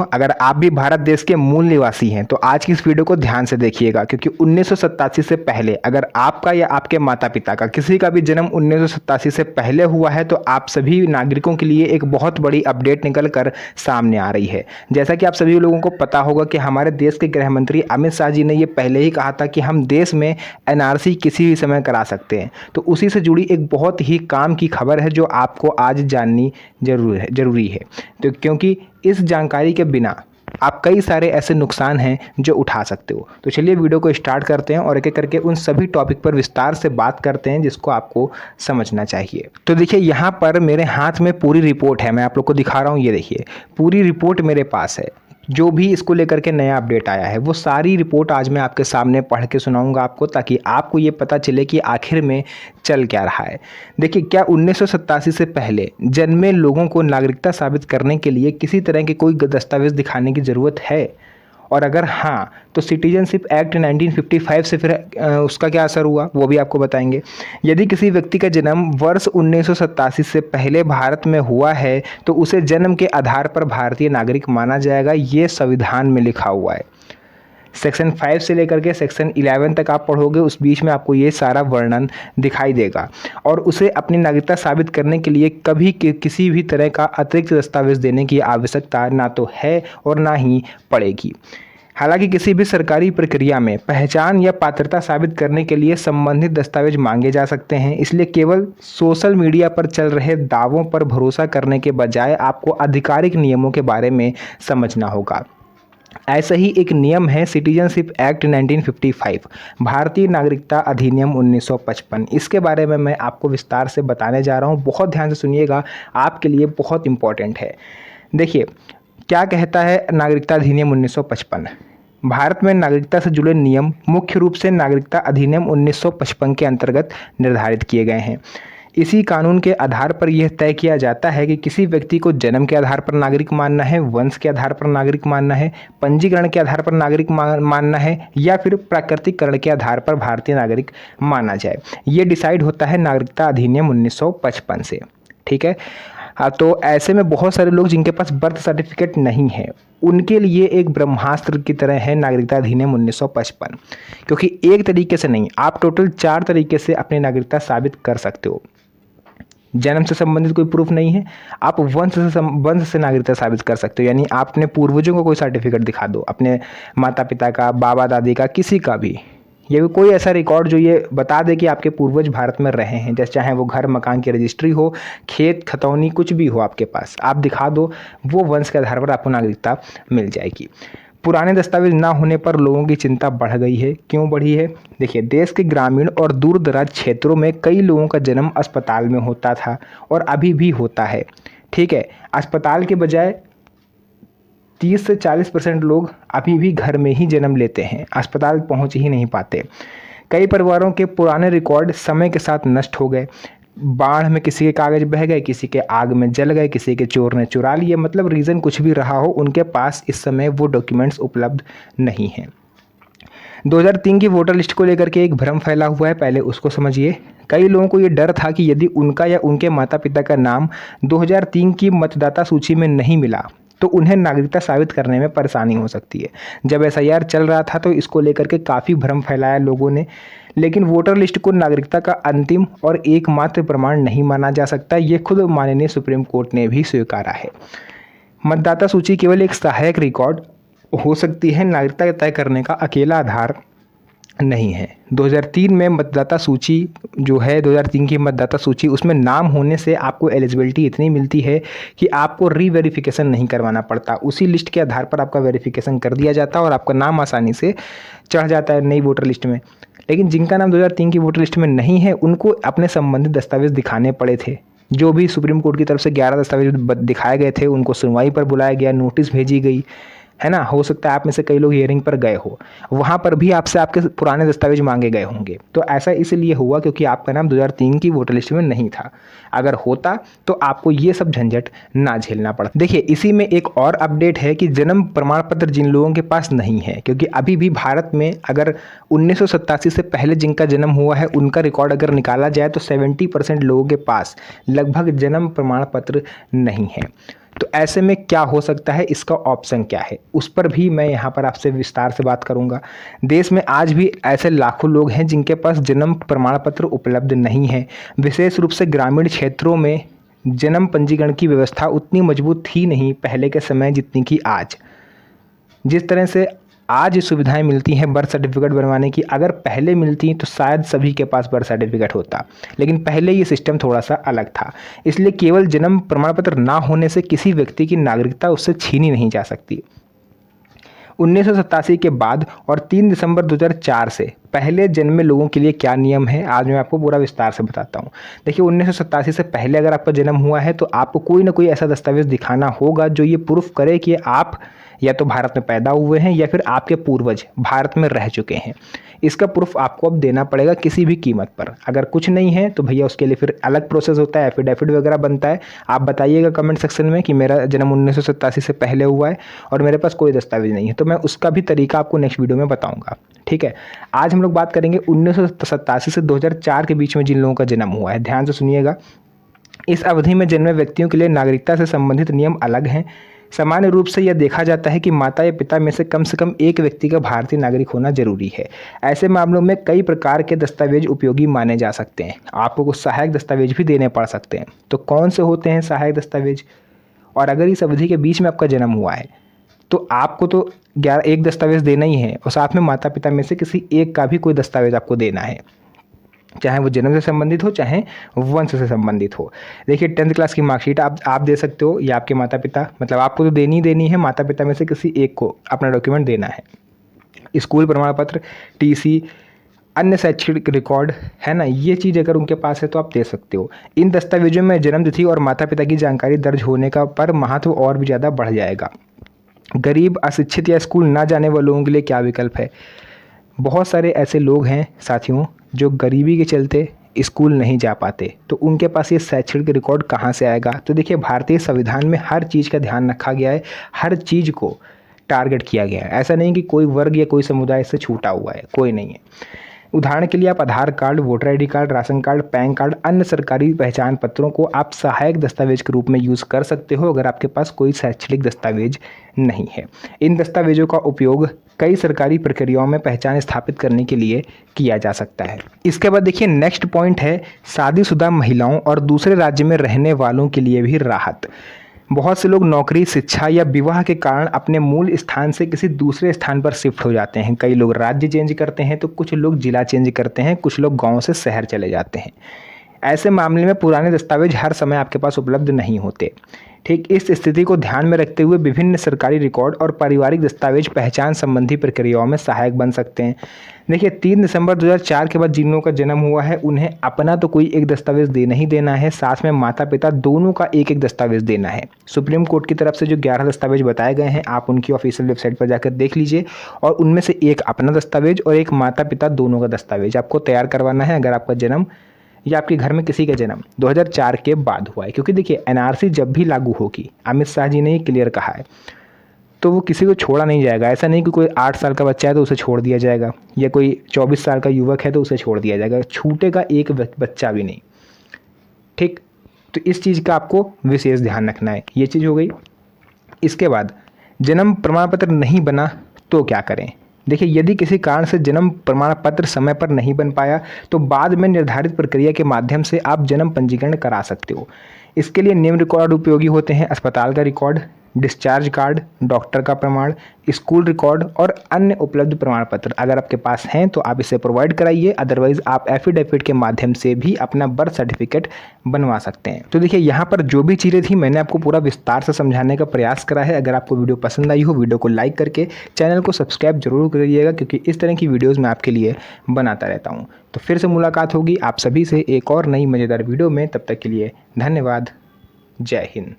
अगर आप भी भारत देश के मूल निवासी हैं तो आज की इस वीडियो को ध्यान से देखिएगा, क्योंकि 1987 से पहले अगर आपका या आपके माता पिता का किसी का भी जन्म 1987 से पहले हुआ है तो आप सभी नागरिकों के लिए एक बहुत बड़ी अपडेट निकल कर सामने आ रही है। जैसा कि आप सभी लोगों को पता होगा कि हमारे देश के गृह मंत्री अमित शाह जी ने ये पहले ही कहा था कि हम देश में एनआरसी किसी भी समय करा सकते हैं। तो उसी से जुड़ी एक बहुत ही काम की खबर है जो आपको आज जाननी जरूरी है। तो क्योंकि इस जानकारी के बिना आप कई सारे ऐसे नुकसान हैं जो उठा सकते हो। तो चलिए वीडियो को स्टार्ट करते हैं और एक एक करके उन सभी टॉपिक पर विस्तार से बात करते हैं जिसको आपको समझना चाहिए। तो देखिए, यहाँ पर मेरे हाथ में पूरी रिपोर्ट है, मैं आप लोग को दिखा रहा हूँ। ये देखिए, पूरी रिपोर्ट मेरे पास है। जो भी इसको लेकर के नया अपडेट आया है वो सारी रिपोर्ट आज मैं आपके सामने पढ़ के सुनाऊंगा आपको, ताकि आपको ये पता चले कि आखिर में चल क्या रहा है। देखिए, क्या 1987 से पहले जन्मे लोगों को नागरिकता साबित करने के लिए किसी तरह के कोई दस्तावेज दिखाने की ज़रूरत है? और अगर हाँ, तो सिटीजनशिप एक्ट 1955 से फिर उसका क्या असर हुआ वो भी आपको बताएंगे। यदि किसी व्यक्ति का जन्म वर्ष 1987 से पहले भारत में हुआ है तो उसे जन्म के आधार पर भारतीय नागरिक माना जाएगा। ये संविधान में लिखा हुआ है। सेक्शन 5 से लेकर के सेक्शन 11 तक आप पढ़ोगे, उस बीच में आपको ये सारा वर्णन दिखाई देगा। और उसे अपनी नागरिकता साबित करने के लिए कभी किसी भी तरह का अतिरिक्त दस्तावेज देने की आवश्यकता ना तो है और ना ही पड़ेगी। हालांकि किसी भी सरकारी प्रक्रिया में पहचान या पात्रता साबित करने के लिए संबंधित दस्तावेज मांगे जा सकते हैं। इसलिए केवल सोशल मीडिया पर चल रहे दावों पर भरोसा करने के बजाय आपको आधिकारिक नियमों के बारे में समझना होगा। ऐसा ही एक नियम है सिटीजनशिप एक्ट 1955, भारतीय नागरिकता अधिनियम 1955। इसके बारे में मैं आपको विस्तार से बताने जा रहा हूँ, बहुत ध्यान से सुनिएगा, आपके लिए बहुत इंपॉर्टेंट है। देखिए, क्या कहता है नागरिकता अधिनियम 1955। भारत में नागरिकता से जुड़े नियम मुख्य रूप से नागरिकता अधिनियम 1955 के अंतर्गत निर्धारित किए गए हैं। इसी कानून के आधार पर यह तय किया जाता है कि किसी व्यक्ति को जन्म के आधार पर नागरिक मानना है, वंश के आधार पर नागरिक मानना है, पंजीकरण के आधार पर नागरिक मानना है या फिर प्राकृतिकरण के आधार पर भारतीय नागरिक माना जाए। ये डिसाइड होता है नागरिकता अधिनियम 1955 से। ठीक है। तो ऐसे में बहुत सारे लोग जिनके पास बर्थ सर्टिफिकेट नहीं है उनके लिए एक ब्रह्मास्त्र की तरह है नागरिकता अधिनियम 1955, क्योंकि एक तरीके से नहीं, आप टोटल 4 तरीके से अपनी नागरिकता साबित कर सकते हो। जन्म से संबंधित कोई प्रूफ नहीं है, आप वंश से नागरिकता साबित कर सकते हो, यानी आप अपने पूर्वजों को कोई सर्टिफिकेट दिखा दो, अपने माता पिता का, बाबा दादी का, किसी का भी, ये भी कोई ऐसा रिकॉर्ड जो ये बता दे कि आपके पूर्वज भारत में रहे हैं, जैसे चाहे वो घर मकान की रजिस्ट्री हो, खेत खतौनी, कुछ भी हो आपके पास, आप दिखा दो, वो वंश के आधार पर आपको नागरिकता मिल जाएगी। पुराने दस्तावेज ना होने पर लोगों की चिंता बढ़ गई है। क्यों बढ़ी है? देखिए, देश के ग्रामीण और दूर दराज क्षेत्रों में कई लोगों का जन्म अस्पताल में होता था और अभी भी होता है। ठीक है, अस्पताल के बजाय 30 से 40% लोग अभी भी घर में ही जन्म लेते हैं, अस्पताल पहुंच ही नहीं पाते। कई परिवारों के पुराने रिकॉर्ड समय के साथ नष्ट हो गए। बाढ़ में किसी के कागज बह गए, किसी के आग में जल गए, किसी के चोर ने चुरा लिए, मतलब रीज़न कुछ भी रहा हो, उनके पास इस समय वो डॉक्यूमेंट्स उपलब्ध नहीं हैं। 2003 की वोटर लिस्ट को लेकर के एक भ्रम फैला हुआ है, पहले उसको समझिए। कई लोगों को ये डर था कि यदि उनका या उनके माता पिता का नाम 2003 की मतदाता सूची में नहीं मिला तो उन्हें नागरिकता साबित करने में परेशानी हो सकती है। जब एसआईआर चल रहा था तो इसको लेकर के काफ़ी भ्रम फैलाया लोगों ने, लेकिन वोटर लिस्ट को नागरिकता का अंतिम और एकमात्र प्रमाण नहीं माना जा सकता, ये खुद माननीय सुप्रीम कोर्ट ने भी स्वीकारा है। मतदाता सूची केवल एक सहायक रिकॉर्ड हो सकती है, नागरिकता तय करने का अकेला आधार नहीं है। 2003 में मतदाता सूची जो है, 2003 की मतदाता सूची, उसमें नाम होने से आपको एलिजिबिलिटी इतनी मिलती है कि आपको रीवेरिफिकेशन नहीं करवाना पड़ता, उसी लिस्ट के आधार पर आपका वेरिफिकेशन कर दिया जाता है और आपका नाम आसानी से चढ़ जाता है नई वोटर लिस्ट में। लेकिन जिनका नाम 2003 की वोटर लिस्ट में नहीं है उनको अपने संबंधित दस्तावेज दिखाने पड़े थे। जो भी सुप्रीम कोर्ट की तरफ से 11 दस्तावेज दिखाए गए थे उनको सुनवाई पर बुलाया गया, नोटिस भेजी गई, है ना। हो सकता है आप में से कई लोग हियरिंग पर गए हो, वहाँ पर भी आपसे आपके पुराने दस्तावेज मांगे गए होंगे। तो ऐसा इसलिए हुआ क्योंकि आपका नाम 2003 की वोटर लिस्ट में नहीं था। अगर होता तो आपको ये सब झंझट ना झेलना पड़ता। देखिए, इसी में एक और अपडेट है कि जन्म प्रमाण पत्र जिन लोगों के पास नहीं है, क्योंकि अभी भी भारत में अगर 1987 से पहले जिनका जन्म हुआ है उनका रिकॉर्ड अगर निकाला जाए तो 70% लोगों के पास लगभग जन्म प्रमाण पत्र नहीं है। तो ऐसे में क्या हो सकता है, इसका ऑप्शन क्या है, उस पर भी मैं यहाँ पर आपसे विस्तार से बात करूँगा। देश में आज भी ऐसे लाखों लोग हैं जिनके पास जन्म प्रमाण पत्र उपलब्ध नहीं है। विशेष रूप से ग्रामीण क्षेत्रों में जन्म पंजीकरण की व्यवस्था उतनी मजबूत थी नहीं पहले के समय जितनी कि आज। जिस तरह से आज सुविधाएं मिलती हैं बर्थ सर्टिफिकेट बनवाने की, अगर पहले मिलती तो शायद सभी के पास बर्थ सर्टिफिकेट होता, लेकिन पहले ये सिस्टम थोड़ा सा अलग था। इसलिए केवल जन्म प्रमाण पत्र ना होने से किसी व्यक्ति की नागरिकता उससे छीनी नहीं जा सकती। 1987 के बाद और 3 दिसंबर 2004 से पहले जन्मे लोगों के लिए क्या नियम है, आज मैं आपको पूरा विस्तार से बताता हूँ। देखिए 1987 से पहले अगर आपका जन्म हुआ है तो आपको कोई ना कोई ऐसा दस्तावेज दिखाना होगा जो ये प्रूफ करे कि आप या तो भारत में पैदा हुए हैं या फिर आपके पूर्वज भारत में रह चुके हैं। इसका प्रूफ आपको अब देना पड़ेगा किसी भी कीमत पर। अगर कुछ नहीं है तो भैया उसके लिए फिर अलग प्रोसेस होता है, एफिडेविट वगैरह बनता है। आप बताइएगा कमेंट सेक्शन में कि मेरा जन्म 1987 से पहले हुआ है और मेरे पास कोई दस्तावेज नहीं है, तो मैं उसका भी तरीका आपको नेक्स्ट वीडियो में बताऊंगा। ठीक है, आज हम लोग बात करेंगे 1987 से 2004 के बीच में जिन लोगों का जन्म हुआ है। ध्यान से सुनिएगा। इस अवधि में जन्मे व्यक्तियों के लिए नागरिकता से संबंधित नियम अलग हैं। सामान्य रूप से यह देखा जाता है कि माता या पिता में से कम एक व्यक्ति का भारतीय नागरिक होना जरूरी है। ऐसे मामलों में कई प्रकार के दस्तावेज उपयोगी माने जा सकते हैं। आपको कुछ सहायक दस्तावेज भी देने पड़ सकते हैं। तो कौन से होते हैं सहायक दस्तावेज? और अगर इस अवधि के बीच में आपका जन्म हुआ है तो आपको तो एक दस्तावेज देना ही है और साथ में माता पिता में से किसी एक का भी कोई दस्तावेज आपको देना है, चाहे वो जन्म से संबंधित हो चाहे वंश से संबंधित हो। देखिए 10th क्लास की मार्कशीट आप दे सकते हो या आपके माता पिता, मतलब आपको तो देनी है, माता पिता में से किसी एक को अपना डॉक्यूमेंट देना है। स्कूल प्रमाण पत्र, टीसी, अन्य शैक्षणिक रिकॉर्ड है ना, ये चीज़ अगर उनके पास है तो आप दे सकते हो। इन दस्तावेजों में जन्म तिथि और माता पिता की जानकारी दर्ज होने का पर महत्व और भी ज़्यादा बढ़ जाएगा। गरीब, अशिक्षित या स्कूल ना जाने वाले लोगों के लिए क्या विकल्प है? बहुत सारे ऐसे लोग हैं साथियों जो गरीबी के चलते स्कूल नहीं जा पाते, तो उनके पास ये शैक्षणिक रिकॉर्ड कहाँ से आएगा? तो देखिए भारतीय संविधान में हर चीज़ का ध्यान रखा गया है, हर चीज़ को टारगेट किया गया है। ऐसा नहीं कि कोई वर्ग या कोई समुदाय से छूटा हुआ है, कोई नहीं है। उदाहरण के लिए आप Aadhaar card, voter ID card, ration card, PAN card, अन्य सरकारी पहचान पत्रों को आप सहायक दस्तावेज के रूप में यूज़ कर सकते हो अगर आपके पास कोई शैक्षणिक दस्तावेज नहीं है। इन दस्तावेजों का उपयोग कई सरकारी प्रक्रियाओं में पहचान स्थापित करने के लिए किया जा सकता है। इसके बाद देखिए नेक्स्ट पॉइंट है शादीशुदा महिलाओं और दूसरे राज्य में रहने वालों के लिए भी राहत। बहुत से लोग नौकरी, शिक्षा या विवाह के कारण अपने मूल स्थान से किसी दूसरे स्थान पर शिफ्ट हो जाते हैं। कई लोग राज्य चेंज करते हैं तो कुछ लोग जिला चेंज करते हैं, कुछ लोग गांव से शहर चले जाते हैं। ऐसे मामले में पुराने दस्तावेज हर समय आपके पास उपलब्ध नहीं होते। ठीक इस स्थिति को ध्यान में रखते हुए विभिन्न सरकारी रिकॉर्ड और पारिवारिक दस्तावेज पहचान संबंधी प्रक्रियाओं में सहायक बन सकते हैं। देखिए 3 दिसंबर 2004 के बाद जिन लोगों का जन्म हुआ है उन्हें अपना तो कोई एक दस्तावेज देना ही देना है, साथ में माता पिता दोनों का एक एक दस्तावेज देना है। सुप्रीम कोर्ट की तरफ से जो 11 दस्तावेज बताए गए हैं आप उनकी ऑफिशियल वेबसाइट पर जाकर देख लीजिए और उनमें से एक अपना दस्तावेज और एक माता पिता दोनों का दस्तावेज आपको तैयार करवाना है अगर आपका जन्म या आपके घर में किसी का जन्म 2004 के बाद हुआ है। क्योंकि देखिए एनआरसी जब भी लागू होगी, अमित शाह जी ने ये क्लियर कहा है, तो वो किसी को छोड़ा नहीं जाएगा। ऐसा नहीं कि कोई 8 साल का बच्चा है तो उसे छोड़ दिया जाएगा या कोई 24 साल का युवक है तो उसे छोड़ दिया जाएगा, छूटेगा एक बच्चा भी नहीं। ठीक, तो इस चीज़ का आपको विशेष ध्यान रखना है। ये चीज़ हो गई। इसके बाद जन्म प्रमाण पत्र नहीं बना तो क्या करें? देखिए यदि किसी कारण से जन्म प्रमाण पत्र समय पर नहीं बन पाया तो बाद में निर्धारित प्रक्रिया के माध्यम से आप जन्म पंजीकरण करा सकते हो। इसके लिए निम्न रिकॉर्ड उपयोगी होते हैं: अस्पताल का रिकॉर्ड, डिस्चार्ज कार्ड, डॉक्टर का प्रमाण, स्कूल रिकॉर्ड और अन्य उपलब्ध प्रमाण पत्र। अगर आपके पास हैं तो आप इसे प्रोवाइड कराइए, अदरवाइज आप एफिडेविट के माध्यम से भी अपना बर्थ सर्टिफिकेट बनवा सकते हैं। तो देखिए यहाँ पर जो भी चीज़ें थी मैंने आपको पूरा विस्तार से समझाने का प्रयास करा है। अगर आपको वीडियो पसंद आई हो वीडियो को लाइक करके चैनल को सब्सक्राइब जरूर करिएगा, क्योंकि इस तरह की वीडियोज़ मैं आपके लिए बनाता रहता हूँ। तो फिर से मुलाकात होगी आप सभी से एक और नई मज़ेदार वीडियो में। तब तक के लिए धन्यवाद। जय हिंद।